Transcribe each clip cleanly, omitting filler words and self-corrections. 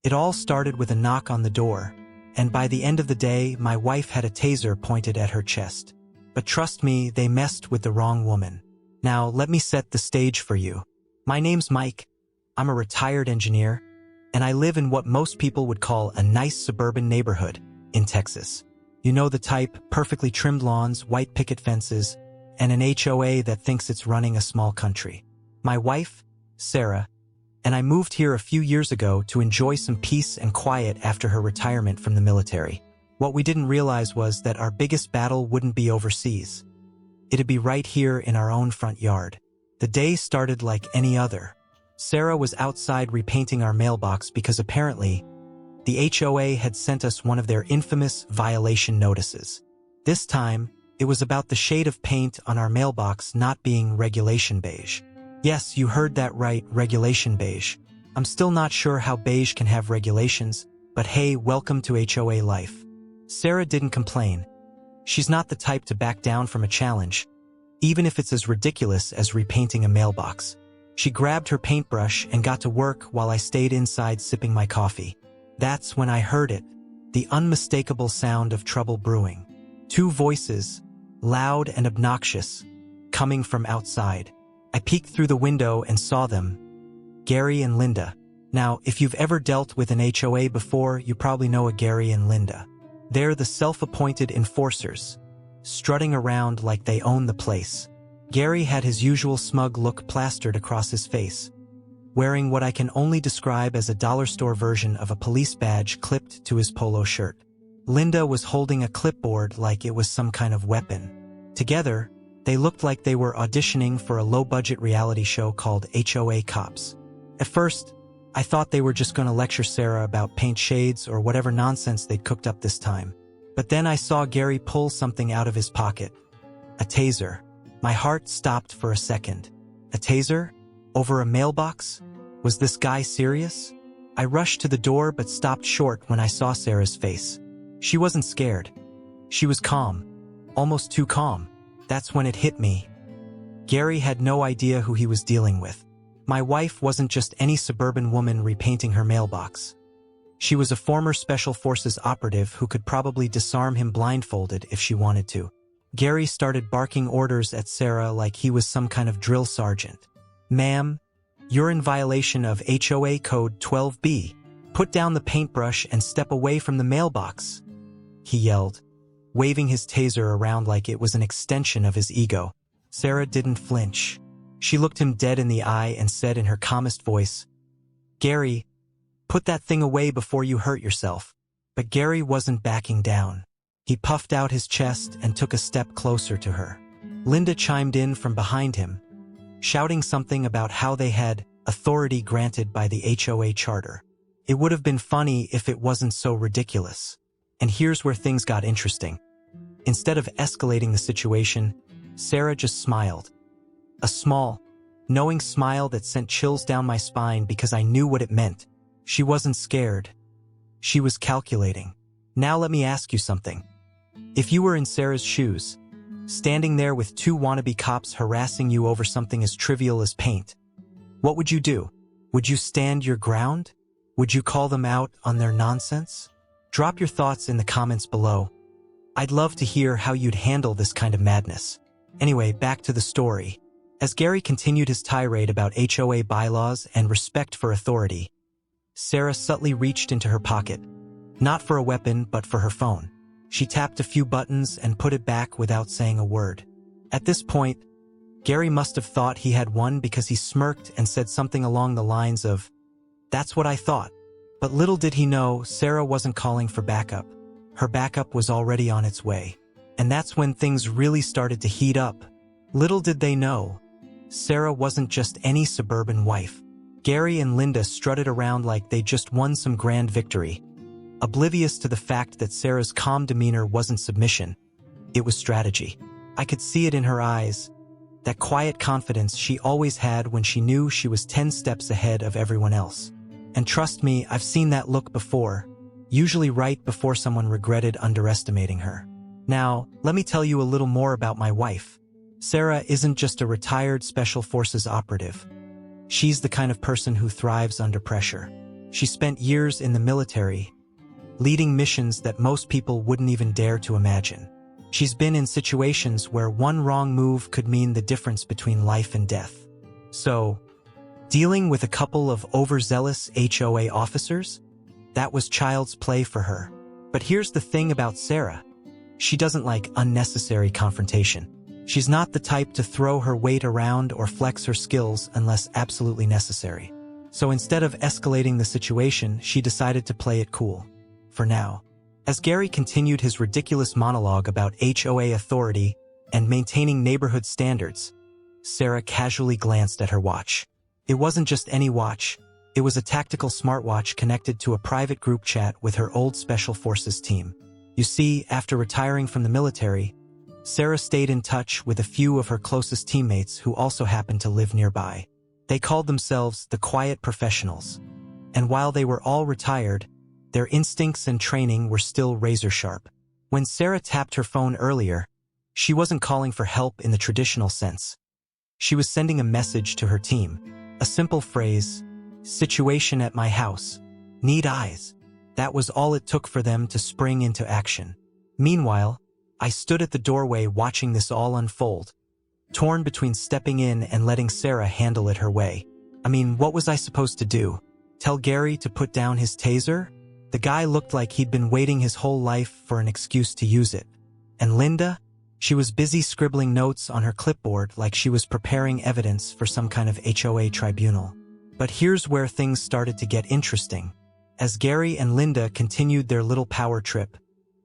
It all started with a knock on the door, and by the end of the day, my wife had a taser pointed at her chest. But trust me, they messed with the wrong woman. Now, let me set the stage for you. My name's Mike. I'm a retired engineer, and I live in what most people would call a nice suburban neighborhood in Texas. You know the type, perfectly trimmed lawns, white picket fences, and an HOA that thinks it's running a small country. My wife, Sarah, and I moved here a few years ago to enjoy some peace and quiet after her retirement from the military. What we didn't realize was that our biggest battle wouldn't be overseas. It'd be right here in our own front yard. The day started like any other. Sarah was outside repainting our mailbox because apparently the HOA had sent us one of their infamous violation notices. This time, it was about the shade of paint on our mailbox not being regulation beige. Yes, you heard that right, regulation beige. I'm still not sure how beige can have regulations, but hey, welcome to HOA life. Sarah didn't complain. She's not the type to back down from a challenge, even if it's as ridiculous as repainting a mailbox. She grabbed her paintbrush and got to work while I stayed inside sipping my coffee. That's when I heard it, the unmistakable sound of trouble brewing. Two voices, loud and obnoxious, coming from outside. I peeked through the window and saw them, Gary and Linda. Now, if you've ever dealt with an HOA before, you probably know a Gary and Linda. They're the self-appointed enforcers, strutting around like they own the place. Gary had his usual smug look plastered across his face, wearing what I can only describe as a dollar store version of a police badge clipped to his polo shirt. Linda was holding a clipboard like it was some kind of weapon. Together, they looked like they were auditioning for a low-budget reality show called HOA Cops. At first, I thought they were just going to lecture Sarah about paint shades or whatever nonsense they'd cooked up this time. But then I saw Gary pull something out of his pocket. A taser. My heart stopped for a second. A taser? Over a mailbox? Was this guy serious? I rushed to the door but stopped short when I saw Sarah's face. She wasn't scared. She was calm. Almost too calm. That's when it hit me. Gary had no idea who he was dealing with. My wife wasn't just any suburban woman repainting her mailbox. She was a former Special Forces operative who could probably disarm him blindfolded if she wanted to. Gary started barking orders at Sarah like he was some kind of drill sergeant. "Ma'am, you're in violation of HOA Code 12B. Put down the paintbrush and step away from the mailbox," he yelled, waving his taser around like it was an extension of his ego. Sarah didn't flinch. She looked him dead in the eye and said in her calmest voice, "Gary, put that thing away before you hurt yourself." But Gary wasn't backing down. He puffed out his chest and took a step closer to her. Linda chimed in from behind him, shouting something about how they had authority granted by the HOA charter. It would have been funny if it wasn't so ridiculous. And here's where things got interesting. Instead of escalating the situation, Sarah just smiled. A small, knowing smile that sent chills down my spine because I knew what it meant. She wasn't scared. She was calculating. Now let me ask you something. If you were in Sarah's shoes, standing there with two wannabe cops harassing you over something as trivial as paint, what would you do? Would you stand your ground? Would you call them out on their nonsense? Drop your thoughts in the comments below. I'd love to hear how you'd handle this kind of madness. Anyway, back to the story. As Gary continued his tirade about HOA bylaws and respect for authority, Sarah subtly reached into her pocket. Not for a weapon, but for her phone. She tapped a few buttons and put it back without saying a word. At this point, Gary must have thought he had won because he smirked and said something along the lines of, "That's what I thought." But little did he know, Sarah wasn't calling for backup. Her backup was already on its way. And that's when things really started to heat up. Little did they know, Sarah wasn't just any suburban wife. Gary and Linda strutted around like they just won some grand victory, oblivious to the fact that Sarah's calm demeanor wasn't submission, it was strategy. I could see it in her eyes, that quiet confidence she always had when she knew she was 10 steps ahead of everyone else. And trust me, I've seen that look before, usually right before someone regretted underestimating her. Now, let me tell you a little more about my wife. Sarah isn't just a retired Special Forces operative. She's the kind of person who thrives under pressure. She spent years in the military, leading missions that most people wouldn't even dare to imagine. She's been in situations where one wrong move could mean the difference between life and death. So, dealing with a couple of overzealous HOA officers? That was child's play for her. But here's the thing about Sarah. She doesn't like unnecessary confrontation. She's not the type to throw her weight around or flex her skills unless absolutely necessary. So instead of escalating the situation, she decided to play it cool. For now. As Gary continued his ridiculous monologue about HOA authority and maintaining neighborhood standards, Sarah casually glanced at her watch. It wasn't just any watch. It was a tactical smartwatch connected to a private group chat with her old Special Forces team. You see, after retiring from the military, Sarah stayed in touch with a few of her closest teammates who also happened to live nearby. They called themselves the Quiet Professionals. And while they were all retired, their instincts and training were still razor-sharp. When Sarah tapped her phone earlier, she wasn't calling for help in the traditional sense. She was sending a message to her team. A simple phrase, "Situation at my house. Need eyes." That was all it took for them to spring into action. Meanwhile, I stood at the doorway watching this all unfold, torn between stepping in and letting Sarah handle it her way. I mean, what was I supposed to do? Tell Gary to put down his taser? The guy looked like he'd been waiting his whole life for an excuse to use it. And Linda? She was busy scribbling notes on her clipboard like she was preparing evidence for some kind of HOA tribunal. But here's where things started to get interesting. As Gary and Linda continued their little power trip,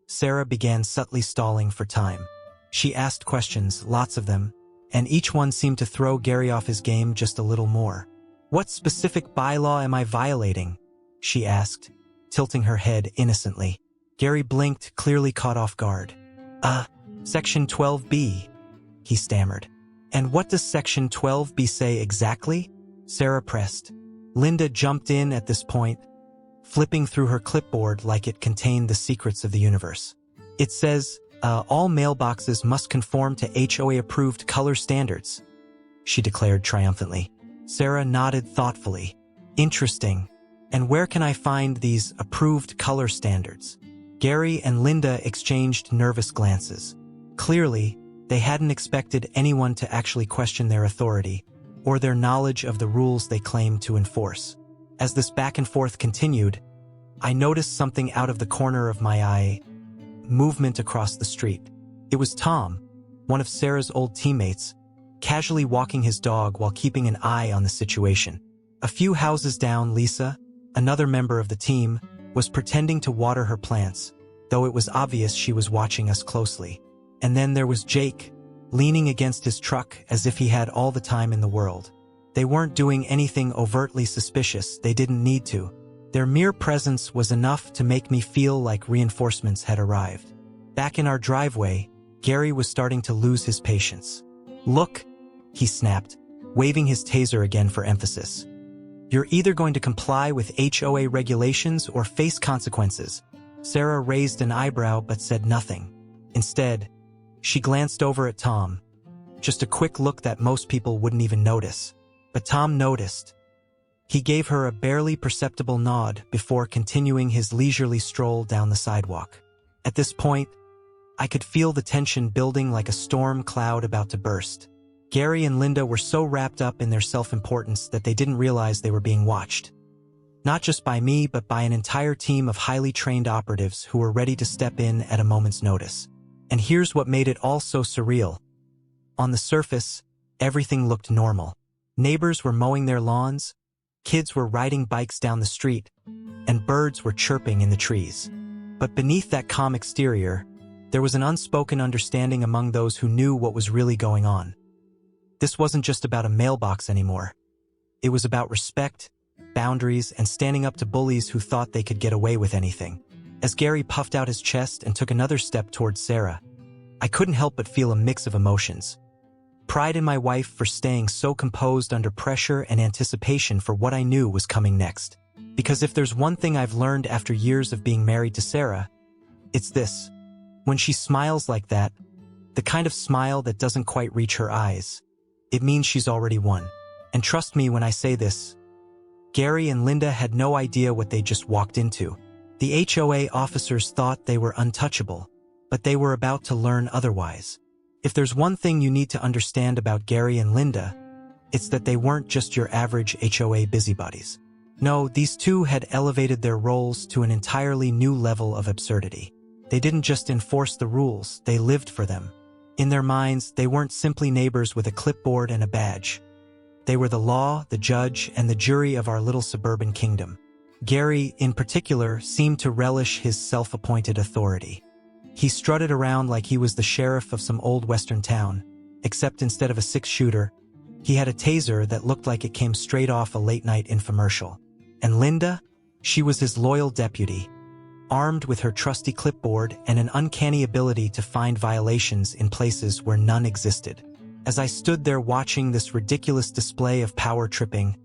Sarah began subtly stalling for time. She asked questions, lots of them, and each one seemed to throw Gary off his game just a little more. "What specific bylaw am I violating?" she asked, tilting her head innocently. Gary blinked, clearly caught off guard. Section 12B, he stammered. "And what does Section 12B say exactly?" Sarah pressed. Linda jumped in at this point, flipping through her clipboard like it contained the secrets of the universe. "It says, all mailboxes must conform to HOA-approved color standards," she declared triumphantly. Sarah nodded thoughtfully. "Interesting. And where can I find these approved color standards?" Gary and Linda exchanged nervous glances. Clearly, they hadn't expected anyone to actually question their authority or their knowledge of the rules they claimed to enforce. As this back and forth continued, I noticed something out of the corner of my eye. Movement across the street. It was Tom, one of Sarah's old teammates, casually walking his dog while keeping an eye on the situation. A few houses down, Lisa, another member of the team, was pretending to water her plants, though it was obvious she was watching us closely. And then there was Jake, leaning against his truck as if he had all the time in the world. They weren't doing anything overtly suspicious, they didn't need to. Their mere presence was enough to make me feel like reinforcements had arrived. Back in our driveway, Gary was starting to lose his patience. "Look," he snapped, waving his taser again for emphasis. "You're either going to comply with HOA regulations or face consequences." Sarah raised an eyebrow but said nothing. Instead, she glanced over at Tom. Just a quick look that most people wouldn't even notice. But Tom noticed. He gave her a barely perceptible nod before continuing his leisurely stroll down the sidewalk. At this point, I could feel the tension building like a storm cloud about to burst. Gary and Linda were so wrapped up in their self-importance that they didn't realize they were being watched. Not just by me, but by an entire team of highly trained operatives who were ready to step in at a moment's notice. And here's what made it all so surreal. On the surface, everything looked normal. Neighbors were mowing their lawns, kids were riding bikes down the street, and birds were chirping in the trees. But beneath that calm exterior, there was an unspoken understanding among those who knew what was really going on. This wasn't just about a mailbox anymore. It was about respect, boundaries, and standing up to bullies who thought they could get away with anything. As Gary puffed out his chest and took another step towards Sarah, I couldn't help but feel a mix of emotions. Pride in my wife for staying so composed under pressure and anticipation for what I knew was coming next. Because if there's one thing I've learned after years of being married to Sarah, it's this. When she smiles like that, the kind of smile that doesn't quite reach her eyes, it means she's already won. And trust me when I say this, Gary and Linda had no idea what they just walked into. The HOA officers thought they were untouchable, but they were about to learn otherwise. If there's one thing you need to understand about Gary and Linda, it's that they weren't just your average HOA busybodies. No, these two had elevated their roles to an entirely new level of absurdity. They didn't just enforce the rules, they lived for them. In their minds, they weren't simply neighbors with a clipboard and a badge. They were the law, the judge, and the jury of our little suburban kingdom. Gary, in particular, seemed to relish his self-appointed authority. He strutted around like he was the sheriff of some old western town, except instead of a six-shooter, he had a taser that looked like it came straight off a late-night infomercial. And Linda? She was his loyal deputy, armed with her trusty clipboard and an uncanny ability to find violations in places where none existed. As I stood there watching this ridiculous display of power tripping,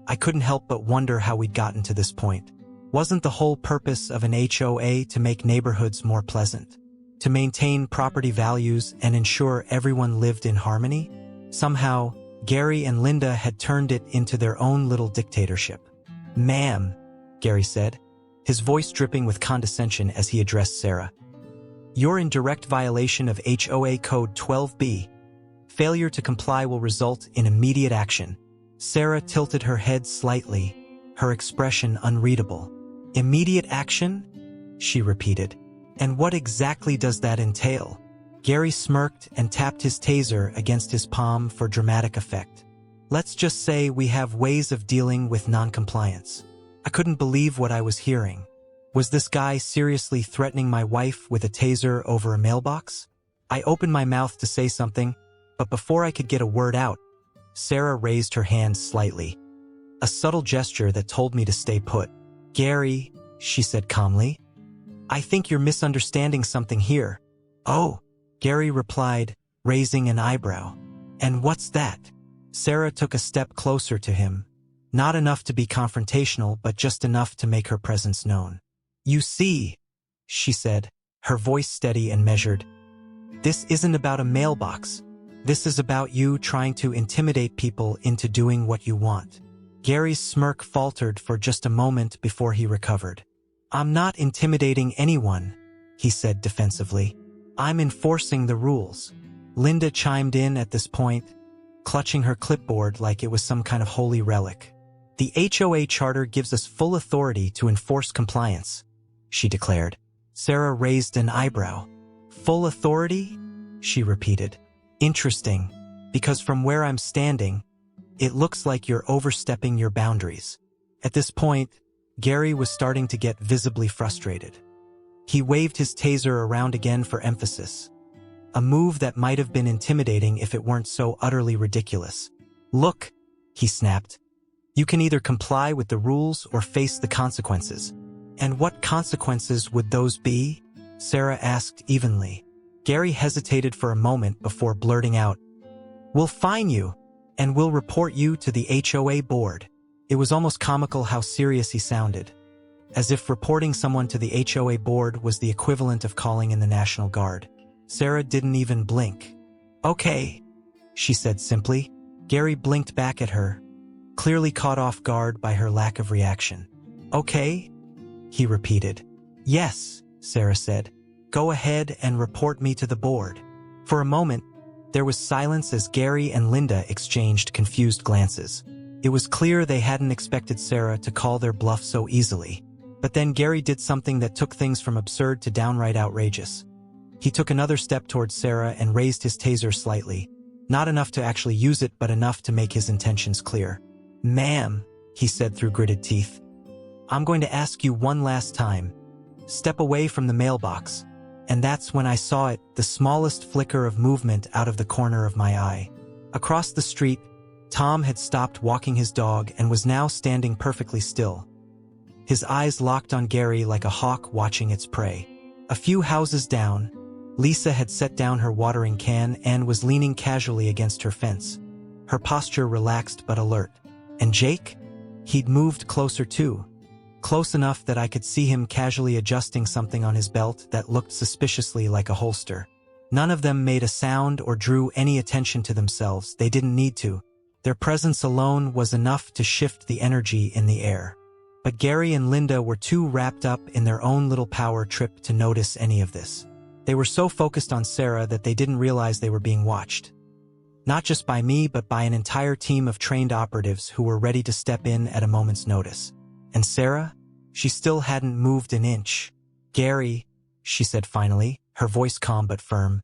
I couldn't help but wonder how we'd gotten to this point. Wasn't the whole purpose of an HOA to make neighborhoods more pleasant? To maintain property values and ensure everyone lived in harmony? Somehow, Gary and Linda had turned it into their own little dictatorship. "Ma'am," Gary said, his voice dripping with condescension as he addressed Sarah. "You're in direct violation of HOA Code 12B. Failure to comply will result in immediate action." Sarah tilted her head slightly, her expression unreadable. "Immediate action?" she repeated. "And what exactly does that entail?" Gary smirked and tapped his taser against his palm for dramatic effect. "Let's just say we have ways of dealing with noncompliance." I couldn't believe what I was hearing. Was this guy seriously threatening my wife with a taser over a mailbox? I opened my mouth to say something, but before I could get a word out, Sarah raised her hand slightly. A subtle gesture that told me to stay put. "Gary," she said calmly, "I think you're misunderstanding something here." "Oh," Gary replied, raising an eyebrow. "And what's that?" Sarah took a step closer to him, not enough to be confrontational, but just enough to make her presence known. "You see," she said, her voice steady and measured, "this isn't about a mailbox. This is about you trying to intimidate people into doing what you want." Gary's smirk faltered for just a moment before he recovered. "I'm not intimidating anyone," he said defensively. "I'm enforcing the rules." Linda chimed in at this point, clutching her clipboard like it was some kind of holy relic. "The HOA charter gives us full authority to enforce compliance," she declared. Sarah raised an eyebrow. "Full authority?" she repeated. "Interesting, because from where I'm standing, it looks like you're overstepping your boundaries." At this point, Gary was starting to get visibly frustrated. He waved his taser around again for emphasis, a move that might have been intimidating if it weren't so utterly ridiculous. "Look," he snapped, "you can either comply with the rules or face the consequences." "And what consequences would those be?" Sarah asked evenly. Gary hesitated for a moment before blurting out, "We'll fine you, and we'll report you to the HOA board." It was almost comical how serious he sounded, as if reporting someone to the HOA board was the equivalent of calling in the National Guard. Sarah didn't even blink. "Okay," she said simply. Gary blinked back at her, clearly caught off guard by her lack of reaction. "Okay?" he repeated. "Yes," Sarah said. "Go ahead and report me to the board." For a moment, there was silence as Gary and Linda exchanged confused glances. It was clear they hadn't expected Sarah to call their bluff so easily. But then Gary did something that took things from absurd to downright outrageous. He took another step towards Sarah and raised his taser slightly. Not enough to actually use it, but enough to make his intentions clear. "Ma'am," he said through gritted teeth, "I'm going to ask you one last time. Step away from the mailbox." And that's when I saw it, the smallest flicker of movement out of the corner of my eye. Across the street, Tom had stopped walking his dog and was now standing perfectly still. His eyes locked on Gary like a hawk watching its prey. A few houses down, Lisa had set down her watering can and was leaning casually against her fence, her posture relaxed but alert. And Jake? He'd moved closer too. Close enough that I could see him casually adjusting something on his belt that looked suspiciously like a holster. None of them made a sound or drew any attention to themselves. They didn't need to. Their presence alone was enough to shift the energy in the air. But Gary and Linda were too wrapped up in their own little power trip to notice any of this. They were so focused on Sarah that they didn't realize they were being watched. Not just by me, but by an entire team of trained operatives who were ready to step in at a moment's notice. And Sarah? She still hadn't moved an inch. "Gary," she said finally, her voice calm but firm,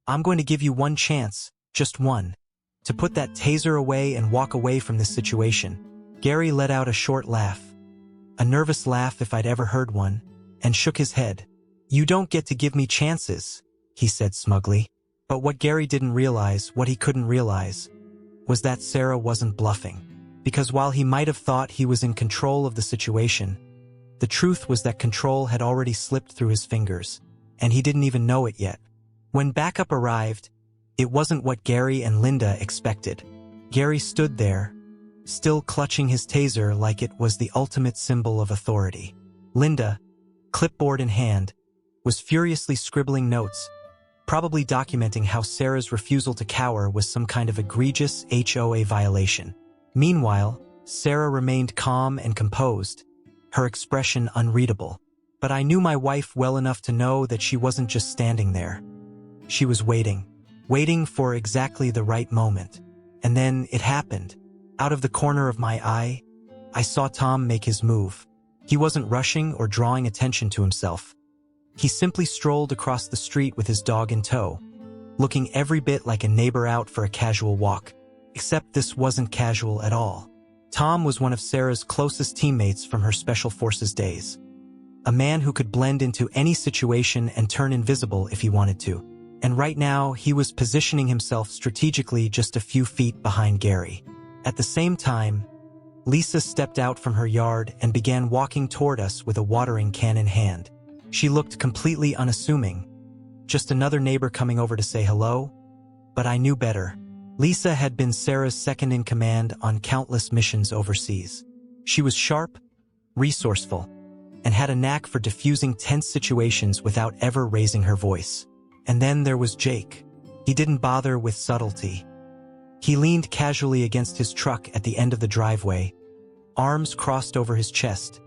"I'm going to give you one chance, just one, to put that taser away and walk away from this situation." Gary let out a short laugh, a nervous laugh if I'd ever heard one, and shook his head. "You don't get to give me chances," he said smugly. But what Gary didn't realize, what he couldn't realize, was that Sarah wasn't bluffing. Because while he might have thought he was in control of the situation, the truth was that control had already slipped through his fingers, and he didn't even know it yet. When backup arrived, it wasn't what Gary and Linda expected. Gary stood there, still clutching his taser like it was the ultimate symbol of authority. Linda, clipboard in hand, was furiously scribbling notes, probably documenting how Sarah's refusal to cower was some kind of egregious HOA violation. Meanwhile, Sarah remained calm and composed, her expression unreadable. But I knew my wife well enough to know that she wasn't just standing there. She was waiting for exactly the right moment. And then it happened. Out of the corner of my eye, I saw Tom make his move. He wasn't rushing or drawing attention to himself. He simply strolled across the street with his dog in tow, looking every bit like a neighbor out for a casual walk. Except this wasn't casual at all. Tom was one of Sarah's closest teammates from her Special Forces days. A man who could blend into any situation and turn invisible if he wanted to. And right now, he was positioning himself strategically just a few feet behind Gary. At the same time, Lisa stepped out from her yard and began walking toward us with a watering can in hand. She looked completely unassuming, just another neighbor coming over to say hello. But I knew better. Lisa had been Sarah's second-in-command on countless missions overseas. She was sharp, resourceful, and had a knack for diffusing tense situations without ever raising her voice. And then there was Jake. He didn't bother with subtlety. He leaned casually against his truck at the end of the driveway, arms crossed over his chest,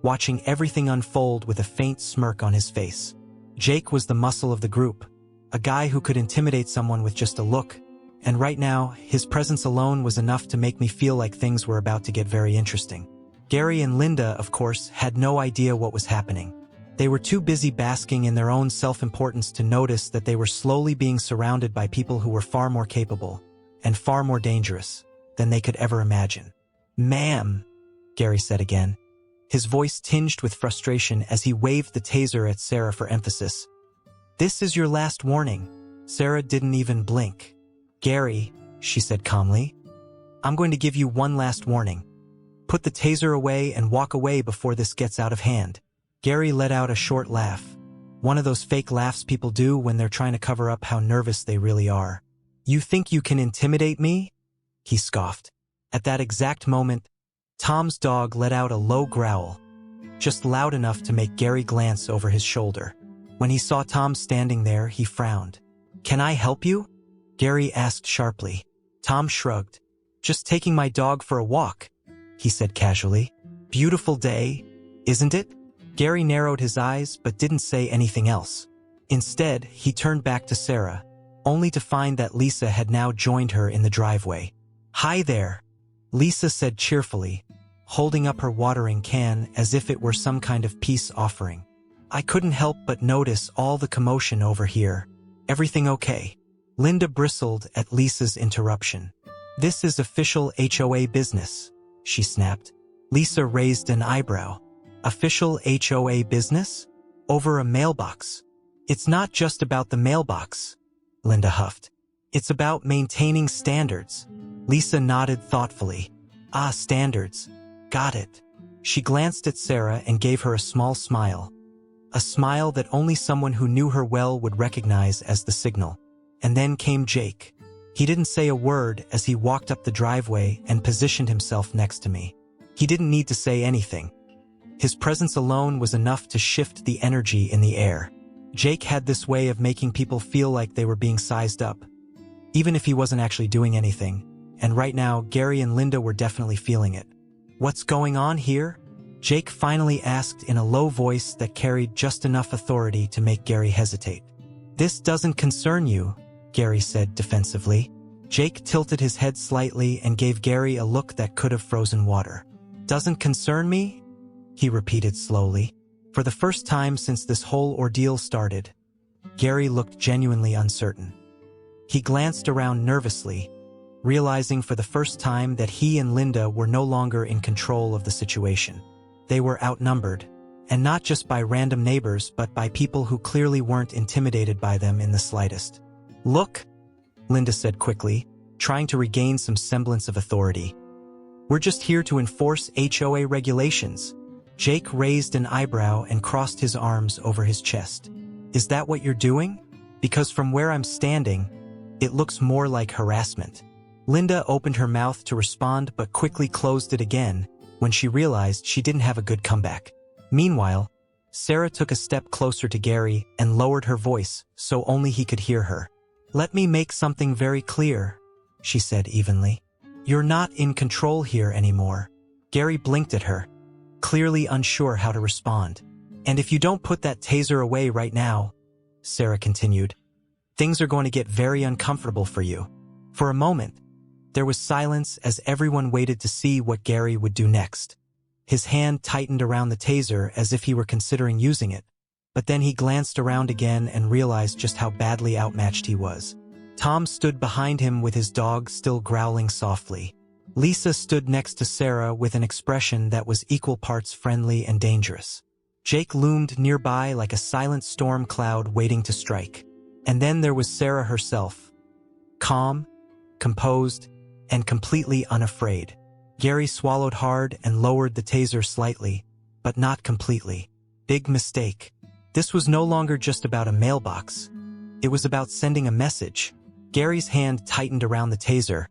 watching everything unfold with a faint smirk on his face. Jake was the muscle of the group, a guy who could intimidate someone with just a look, and right now, his presence alone was enough to make me feel like things were about to get very interesting. Gary and Linda, of course, had no idea what was happening. They were too busy basking in their own self-importance to notice that they were slowly being surrounded by people who were far more capable and far more dangerous than they could ever imagine. "Ma'am," Gary said again, his voice tinged with frustration as he waved the taser at Sarah for emphasis. "This is your last warning." Sarah didn't even blink. "Gary," she said calmly, "I'm going to give you one last warning. Put the taser away and walk away before this gets out of hand." Gary let out a short laugh, one of those fake laughs people do when they're trying to cover up how nervous they really are. "You think you can intimidate me?" he scoffed. At that exact moment, Tom's dog let out a low growl, just loud enough to make Gary glance over his shoulder. When he saw Tom standing there, he frowned. "Can I help you?" Gary asked sharply. Tom shrugged. "Just taking my dog for a walk," he said casually. "Beautiful day, isn't it?" Gary narrowed his eyes but didn't say anything else. Instead, he turned back to Sarah, only to find that Lisa had now joined her in the driveway. "Hi there," Lisa said cheerfully, holding up her watering can as if it were some kind of peace offering. "I couldn't help but notice all the commotion over here. Everything okay?" Linda bristled at Lisa's interruption. "This is official HOA business," she snapped. Lisa raised an eyebrow. "Official HOA business? Over a mailbox?" "It's not just about the mailbox," Linda huffed. "It's about maintaining standards." Lisa nodded thoughtfully. "Ah, standards. Got it." She glanced at Sarah and gave her a small smile. A smile that only someone who knew her well would recognize as the signal. And then came Jake. He didn't say a word as he walked up the driveway and positioned himself next to me. He didn't need to say anything. His presence alone was enough to shift the energy in the air. Jake had this way of making people feel like they were being sized up, even if he wasn't actually doing anything, and right now, Gary and Linda were definitely feeling it. "What's going on here?" Jake finally asked in a low voice that carried just enough authority to make Gary hesitate. "This doesn't concern you," Gary said defensively. Jake tilted his head slightly and gave Gary a look that could have frozen water. "Doesn't concern me?" he repeated slowly. For the first time since this whole ordeal started, Gary looked genuinely uncertain. He glanced around nervously, realizing for the first time that he and Linda were no longer in control of the situation. They were outnumbered, and not just by random neighbors but by people who clearly weren't intimidated by them in the slightest. "Look," Linda said quickly, trying to regain some semblance of authority. "We're just here to enforce HOA regulations." Jake raised an eyebrow and crossed his arms over his chest. "Is that what you're doing? Because from where I'm standing, it looks more like harassment." Linda opened her mouth to respond but quickly closed it again when she realized she didn't have a good comeback. Meanwhile, Sarah took a step closer to Gary and lowered her voice so only he could hear her. "Let me make something very clear," she said evenly. "You're not in control here anymore." Gary blinked at her, clearly unsure how to respond. "And if you don't put that taser away right now," Sarah continued, "things are going to get very uncomfortable for you." For a moment, there was silence as everyone waited to see what Gary would do next. His hand tightened around the taser as if he were considering using it, but then he glanced around again and realized just how badly outmatched he was. Tom stood behind him with his dog still growling softly. Lisa stood next to Sarah with an expression that was equal parts friendly and dangerous. Jake loomed nearby like a silent storm cloud waiting to strike. And then there was Sarah herself, calm, composed, and completely unafraid. Gary swallowed hard and lowered the taser slightly, but not completely. Big mistake. This was no longer just about a mailbox. It was about sending a message. Gary's hand tightened around the taser,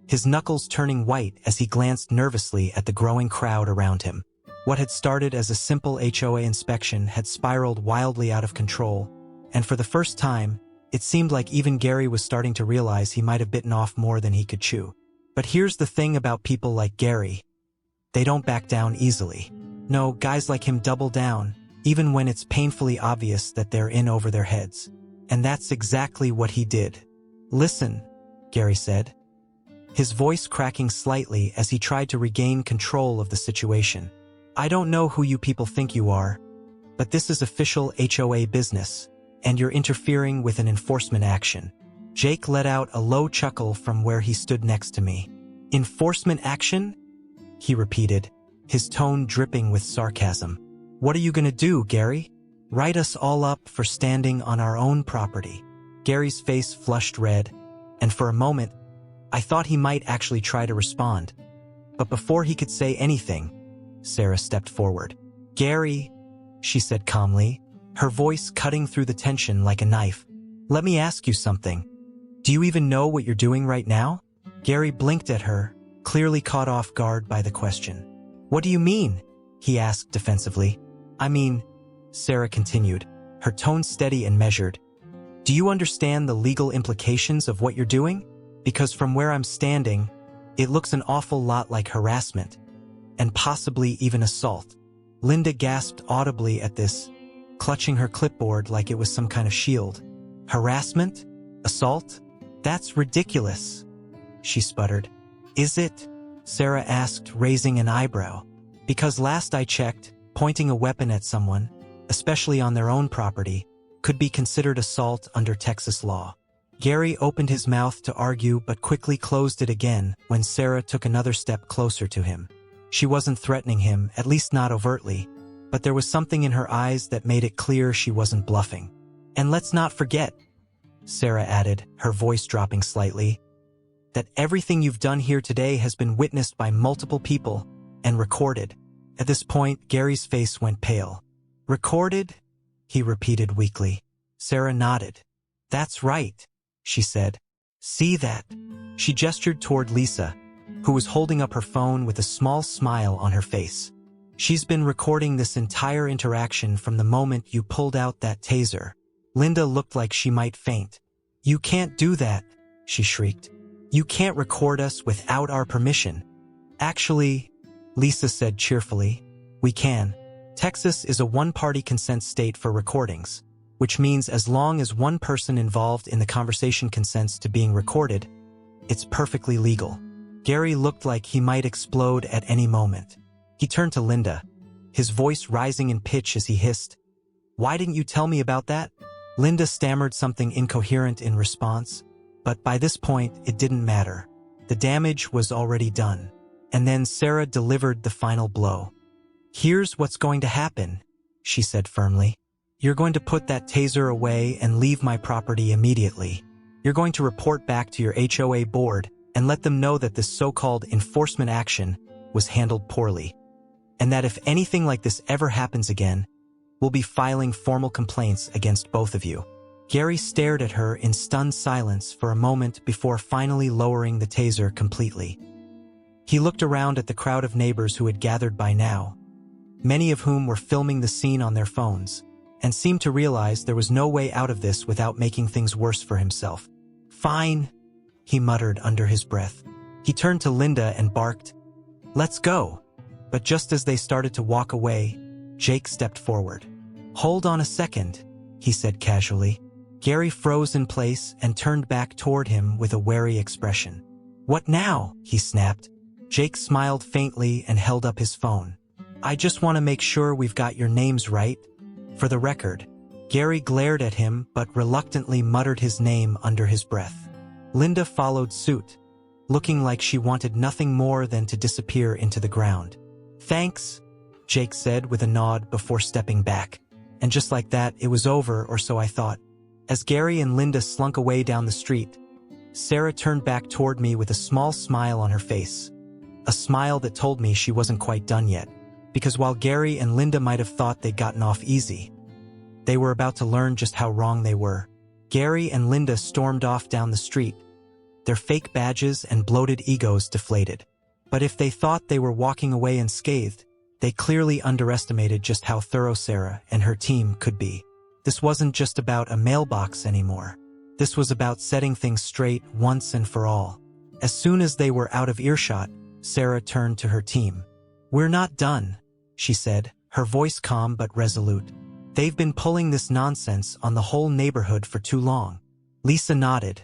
his knuckles turning white as he glanced nervously at the growing crowd around him. What had started as a simple HOA inspection had spiraled wildly out of control, and for the first time, it seemed like even Gary was starting to realize he might have bitten off more than he could chew. But here's the thing about people like Gary. They don't back down easily. No, guys like him double down, even when it's painfully obvious that they're in over their heads. And that's exactly what he did. "Listen," Gary said, his voice cracking slightly as he tried to regain control of the situation. "I don't know who you people think you are, but this is official HOA business, and you're interfering with an enforcement action." Jake let out a low chuckle from where he stood next to me. "Enforcement action?" he repeated, his tone dripping with sarcasm. "What are you gonna do, Gary? Write us all up for standing on our own property?" Gary's face flushed red, and for a moment, I thought he might actually try to respond. But before he could say anything, Sarah stepped forward. "Gary," she said calmly, her voice cutting through the tension like a knife. "Let me ask you something. Do you even know what you're doing right now?" Gary blinked at her, clearly caught off guard by the question. "What do you mean?" he asked defensively. "I mean," Sarah continued, her tone steady and measured, "do you understand the legal implications of what you're doing? Because from where I'm standing, it looks an awful lot like harassment, and possibly even assault." Linda gasped audibly at this, clutching her clipboard like it was some kind of shield. "Harassment? Assault? That's ridiculous," she sputtered. "Is it?" Sarah asked, raising an eyebrow. "Because last I checked, pointing a weapon at someone, especially on their own property, could be considered assault under Texas law." Gary opened his mouth to argue but quickly closed it again when Sarah took another step closer to him. She wasn't threatening him, at least not overtly, but there was something in her eyes that made it clear she wasn't bluffing. "And let's not forget," Sarah added, her voice dropping slightly, "that everything you've done here today has been witnessed by multiple people and recorded." At this point, Gary's face went pale. "Recorded?" he repeated weakly. Sarah nodded. "That's right," she said. "See that?" She gestured toward Lisa, who was holding up her phone with a small smile on her face. "She's been recording this entire interaction from the moment you pulled out that taser." Linda looked like she might faint. "You can't do that," she shrieked. You can't record us without our permission. Actually, Lisa said cheerfully, we can. Texas is a one-party consent state for recordings, which means as long as one person involved in the conversation consents to being recorded, it's perfectly legal. Gary looked like he might explode at any moment. He turned to Linda, his voice rising in pitch as he hissed, "Why didn't you tell me about that?" Linda stammered something incoherent in response, but by this point it didn't matter. The damage was already done. And then Sarah delivered the final blow. "Here's what's going to happen," she said firmly. "You're going to put that taser away and leave my property immediately. You're going to report back to your HOA board and let them know that this so-called enforcement action was handled poorly, and that if anything like this ever happens again, we'll be filing formal complaints against both of you." Gary stared at her in stunned silence for a moment before finally lowering the taser completely. He looked around at the crowd of neighbors who had gathered by now, many of whom were filming the scene on their phones, and seemed to realize there was no way out of this without making things worse for himself. "Fine," he muttered under his breath. He turned to Linda and barked, "Let's go." But just as they started to walk away, Jake stepped forward. "Hold on a second," he said casually. Gary froze in place and turned back toward him with a wary expression. "What now?" he snapped. Jake smiled faintly and held up his phone. "I just want to make sure we've got your names right. For the record." Gary glared at him but reluctantly muttered his name under his breath. Linda followed suit, looking like she wanted nothing more than to disappear into the ground. "Thanks," Jake said with a nod before stepping back. And just like that, it was over, or so I thought. As Gary and Linda slunk away down the street, Sarah turned back toward me with a small smile on her face. A smile that told me she wasn't quite done yet, because while Gary and Linda might have thought they'd gotten off easy, they were about to learn just how wrong they were. Gary and Linda stormed off down the street, their fake badges and bloated egos deflated. But if they thought they were walking away unscathed, they clearly underestimated just how thorough Sarah and her team could be. This wasn't just about a mailbox anymore. This was about setting things straight once and for all. As soon as they were out of earshot, Sarah turned to her team. "We're not done," she said, her voice calm but resolute. "They've been pulling this nonsense on the whole neighborhood for too long." Lisa nodded,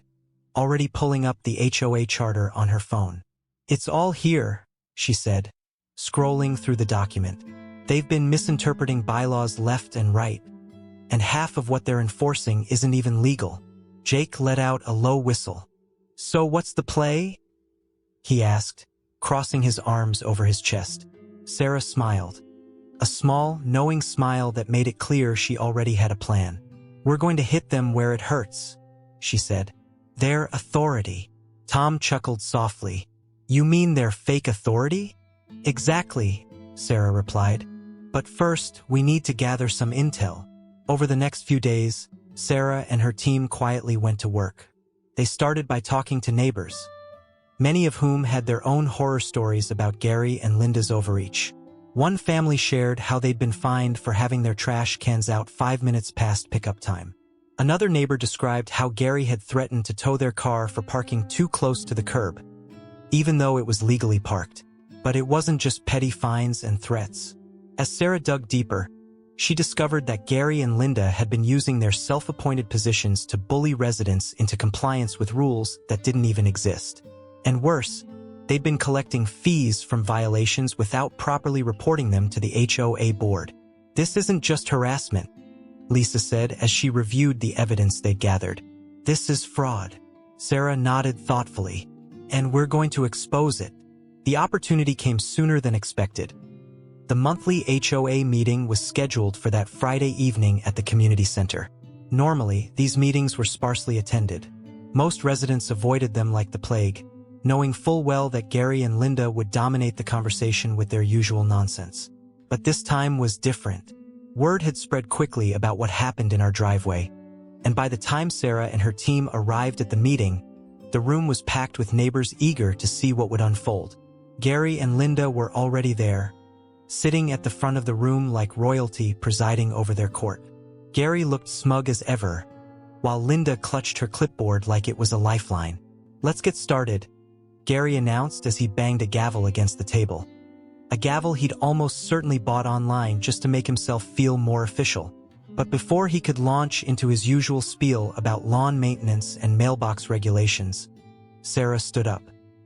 already pulling up the HOA charter on her phone. "It's all here," she said, scrolling through the document. "They've been misinterpreting bylaws left and right, and half of what they're enforcing isn't even legal." Jake let out a low whistle. "So what's the play?" he asked, crossing his arms over his chest. Sarah smiled. A small, knowing smile that made it clear she already had a plan. "We're going to hit them where it hurts," she said. "Their authority." Tom chuckled softly. "You mean their fake authority?" "Exactly," Sarah replied. "But first, we need to gather some intel." Over the next few days, Sarah and her team quietly went to work. They started by talking to neighbors, many of whom had their own horror stories about Gary and Linda's overreach. One family shared how they'd been fined for having their trash cans out 5 minutes past pickup time. Another neighbor described how Gary had threatened to tow their car for parking too close to the curb, even though it was legally parked. But it wasn't just petty fines and threats. As Sarah dug deeper, she discovered that Gary and Linda had been using their self-appointed positions to bully residents into compliance with rules that didn't even exist. And worse, they'd been collecting fees from violations without properly reporting them to the HOA board. "This isn't just harassment," Lisa said as she reviewed the evidence they'd gathered. "This is fraud." Sarah nodded thoughtfully. "And we're going to expose it." The opportunity came sooner than expected. The monthly HOA meeting was scheduled for that Friday evening at the community center. Normally, these meetings were sparsely attended. Most residents avoided them like the plague, knowing full well that Gary and Linda would dominate the conversation with their usual nonsense. But this time was different. Word had spread quickly about what happened in our driveway, and by the time Sarah and her team arrived at the meeting, the room was packed with neighbors eager to see what would unfold. Gary and Linda were already there, sitting at the front of the room like royalty presiding over their court. Gary looked smug as ever, while Linda clutched her clipboard like it was a lifeline. Let's get started, Gary announced as he banged a gavel against the table. A gavel he'd almost certainly bought online just to make himself feel more official. But before he could launch into his usual spiel about lawn maintenance and mailbox regulations, Sarah stood up.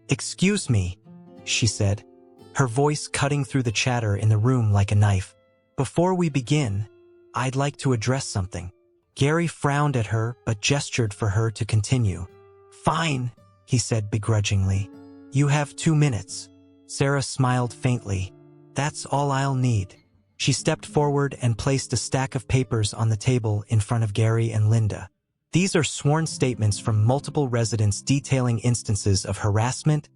"Excuse me," she said, her voice cutting through the chatter in the room like a knife. "Before we begin, I'd like to address something." Gary frowned at her but gestured for her to continue. "Fine," he said begrudgingly. "You have 2 minutes." Sarah smiled faintly. "That's all I'll need." She stepped forward and placed a stack of papers on the table in front of Gary and Linda. These are sworn statements from multiple residents detailing instances of harassment,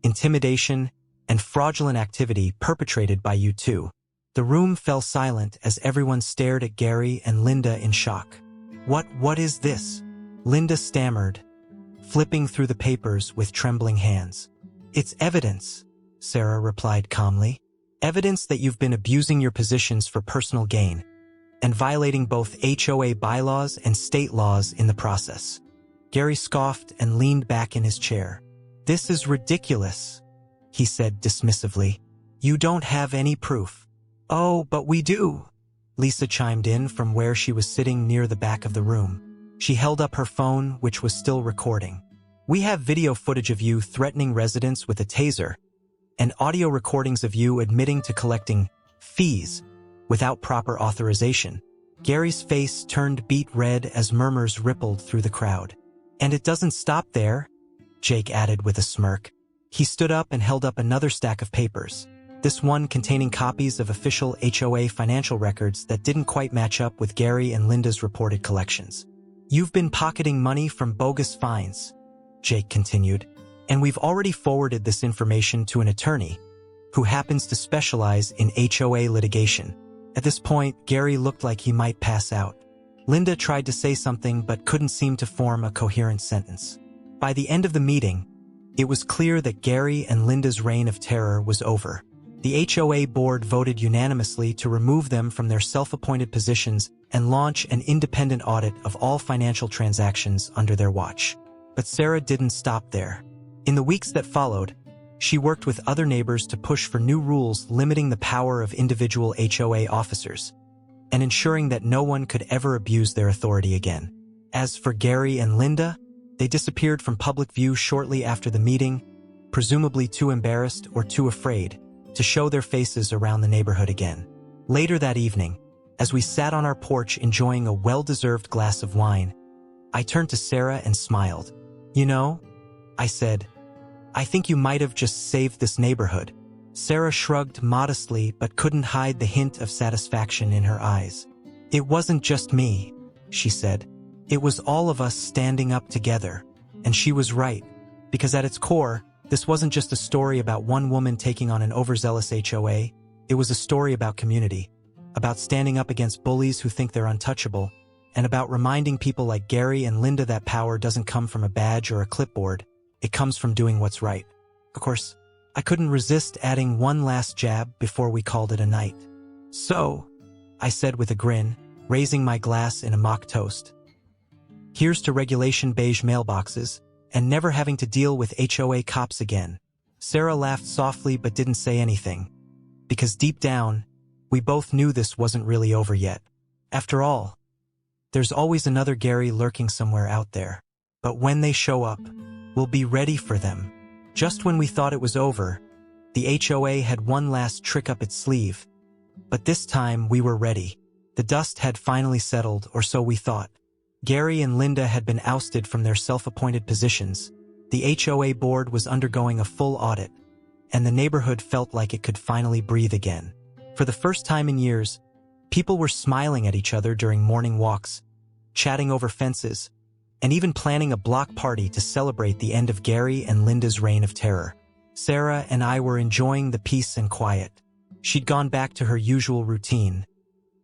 intimidation, and fraudulent activity perpetrated by you two. The room fell silent as everyone stared at Gary and Linda in shock. What is this?" Linda stammered, flipping through the papers with trembling hands. "It's evidence," Sarah replied calmly. "Evidence that you've been abusing your positions for personal gain and violating both HOA bylaws and state laws in the process." Gary scoffed and leaned back in his chair. "This is ridiculous," he said dismissively. "You don't have any proof." "Oh, but we do," Lisa chimed in from where she was sitting near the back of the room. She held up her phone, which was still recording. "We have video footage of you threatening residents with a taser and audio recordings of you admitting to collecting fees without proper authorization." Gary's face turned beet red as murmurs rippled through the crowd. "And it doesn't stop there," Jake added with a smirk. He stood up and held up another stack of papers, this one containing copies of official HOA financial records that didn't quite match up with Gary and Linda's reported collections. "You've been pocketing money from bogus fines," Jake continued, "and we've already forwarded this information to an attorney who happens to specialize in HOA litigation." At this point, Gary looked like he might pass out. Linda tried to say something but couldn't seem to form a coherent sentence. By the end of the meeting, it was clear that Gary and Linda's reign of terror was over. The HOA board voted unanimously to remove them from their self-appointed positions and launch an independent audit of all financial transactions under their watch. But Sarah didn't stop there. In the weeks that followed, she worked with other neighbors to push for new rules limiting the power of individual HOA officers and ensuring that no one could ever abuse their authority again. As for Gary and Linda, they disappeared from public view shortly after the meeting, presumably too embarrassed or too afraid to show their faces around the neighborhood again. Later that evening, as we sat on our porch enjoying a well-deserved glass of wine, I turned to Sarah and smiled. "You know," I said, "I think you might have just saved this neighborhood." Sarah shrugged modestly but couldn't hide the hint of satisfaction in her eyes. "It wasn't just me," she said. "It was all of us standing up together." And she was right, because at its core, this wasn't just a story about one woman taking on an overzealous HOA. It was a story about community, about standing up against bullies who think they're untouchable, and about reminding people like Gary and Linda that power doesn't come from a badge or a clipboard. It comes from doing what's right. Of course, I couldn't resist adding one last jab before we called it a night. "So," I said with a grin, raising my glass in a mock toast, "here's to regulation beige mailboxes and never having to deal with HOA cops again." Sarah laughed softly but didn't say anything, because deep down, we both knew this wasn't really over yet. After all, there's always another Gary lurking somewhere out there. But when they show up, we'll be ready for them. Just when we thought it was over, the HOA had one last trick up its sleeve. But this time we were ready. The dust had finally settled, or so we thought. Gary and Linda had been ousted from their self-appointed positions. The HOA board was undergoing a full audit, and the neighborhood felt like it could finally breathe again. For the first time in years, people were smiling at each other during morning walks, chatting over fences, and even planning a block party to celebrate the end of Gary and Linda's reign of terror. Sarah and I were enjoying the peace and quiet. She'd gone back to her usual routine: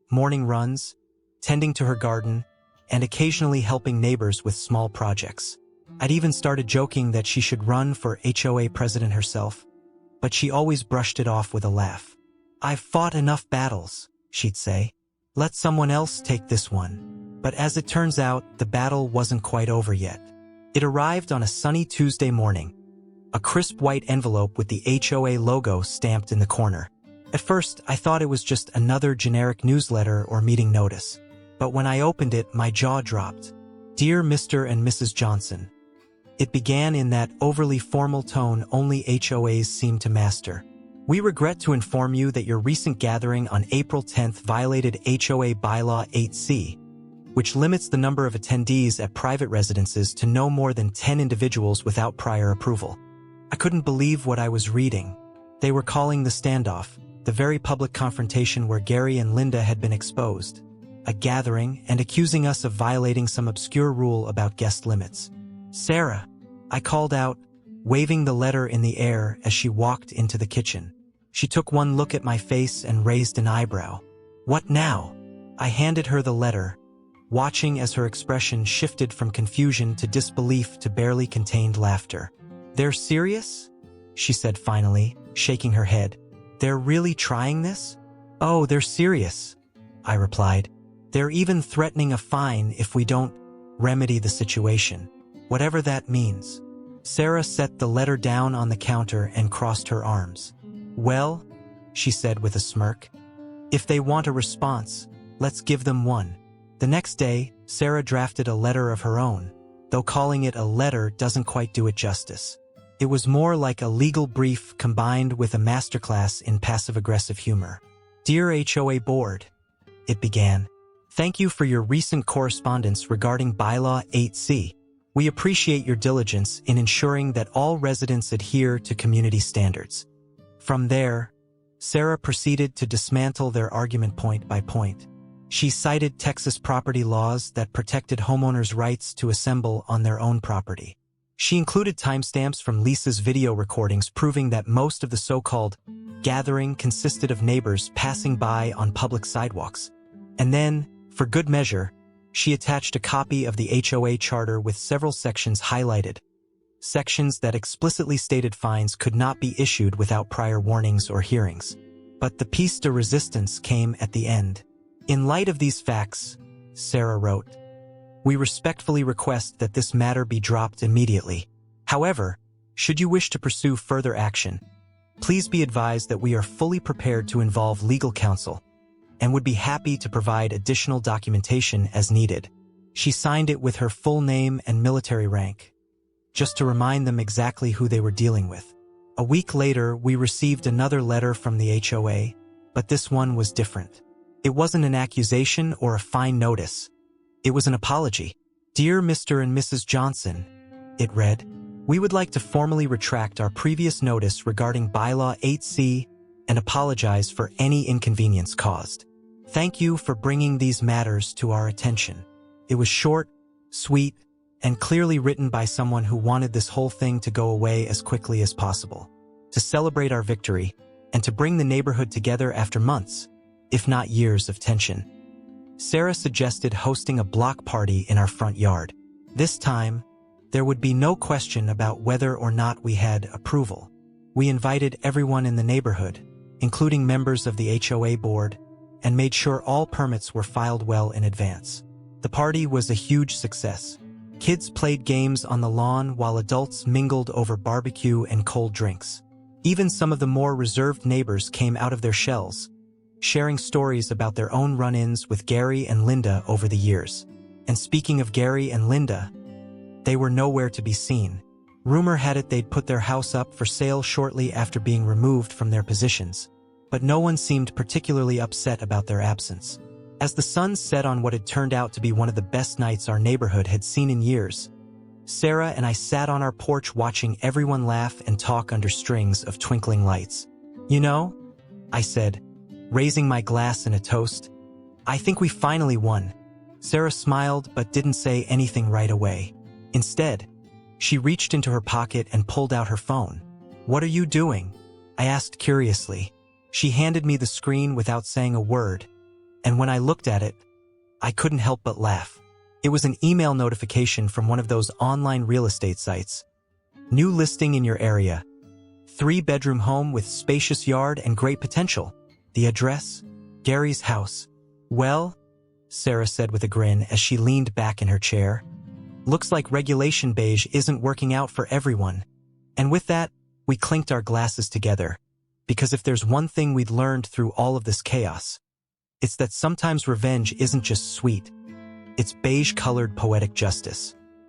morning runs, tending to her garden, and occasionally helping neighbors with small projects. I'd even started joking that she should run for HOA president herself, but she always brushed it off with a laugh. "I've fought enough battles," she'd say. "Let someone else take this one." But as it turns out, the battle wasn't quite over yet. It arrived on a sunny Tuesday morning, a crisp white envelope with the HOA logo stamped in the corner. At first, I thought it was just another generic newsletter or meeting notice. But when I opened it, my jaw dropped. Dear Mr. and Mrs. Johnson. It began in that overly formal tone only HOAs seem to master. We regret to inform you that your recent gathering on April 10th violated HOA Bylaw 8C, which limits the number of attendees at private residences to no more than 10 individuals without prior approval. I couldn't believe what I was reading. They were calling the standoff, the very public confrontation where Gary and Linda had been exposed, a gathering, and accusing us of violating some obscure rule about guest limits. Sarah, I called out, waving the letter in the air as she walked into the kitchen. She took one look at my face and raised an eyebrow. What now? I handed her the letter, watching as her expression shifted from confusion to disbelief to barely contained laughter. They're serious? She said finally, shaking her head. They're really trying this? Oh, they're serious, I replied. They're even threatening a fine if we don't remedy the situation, whatever that means. Sarah set the letter down on the counter and crossed her arms. Well, she said with a smirk, if they want a response, let's give them one. The next day, Sarah drafted a letter of her own, though calling it a letter doesn't quite do it justice. It was more like a legal brief combined with a masterclass in passive-aggressive humor. Dear HOA Board, it began. Thank you for your recent correspondence regarding Bylaw 8C. We appreciate your diligence in ensuring that all residents adhere to community standards. From there, Sarah proceeded to dismantle their argument point by point. She cited Texas property laws that protected homeowners' rights to assemble on their own property. She included timestamps from Lisa's video recordings proving that most of the so-called gathering consisted of neighbors passing by on public sidewalks. And then, for good measure, she attached a copy of the HOA charter with several sections highlighted, sections that explicitly stated fines could not be issued without prior warnings or hearings. But the piece de resistance came at the end. In light of these facts, Sarah wrote, we respectfully request that this matter be dropped immediately. However, should you wish to pursue further action, please be advised that we are fully prepared to involve legal counsel and would be happy to provide additional documentation as needed. She signed it with her full name and military rank, just to remind them exactly who they were dealing with. A week later, we received another letter from the HOA, but this one was different. It wasn't an accusation or a fine notice. It was an apology. Dear Mr. and Mrs. Johnson, it read, we would like to formally retract our previous notice regarding Bylaw 8C and apologize for any inconvenience caused. Thank you for bringing these matters to our attention. It was short, sweet, and clearly written by someone who wanted this whole thing to go away as quickly as possible, to celebrate our victory, and to bring the neighborhood together after months, if not years of tension. Sarah suggested hosting a block party in our front yard. This time, there would be no question about whether or not we had approval. We invited everyone in the neighborhood, including members of the HOA board, and made sure all permits were filed well in advance. The party was a huge success. Kids played games on the lawn while adults mingled over barbecue and cold drinks. Even some of the more reserved neighbors came out of their shells, sharing stories about their own run-ins with Gary and Linda over the years. And speaking of Gary and Linda, they were nowhere to be seen. Rumor had it they'd put their house up for sale shortly after being removed from their positions, but no one seemed particularly upset about their absence. As the sun set on what had turned out to be one of the best nights our neighborhood had seen in years, Sarah and I sat on our porch watching everyone laugh and talk under strings of twinkling lights. You know, I said, raising my glass in a toast, I think we finally won. Sarah smiled but didn't say anything right away. Instead, she reached into her pocket and pulled out her phone. What are you doing? I asked curiously. She handed me the screen without saying a word, and when I looked at it, I couldn't help but laugh. It was an email notification from one of those online real estate sites. New listing in your area. 3-bedroom home with spacious yard and great potential. The address? Gary's house. Well, Sarah said with a grin as she leaned back in her chair, Looks like regulation beige isn't working out for everyone. And with that, we clinked our glasses together. Because if there's one thing we'd learned through all of this chaos, it's that sometimes revenge isn't just sweet. It's beige-colored poetic justice.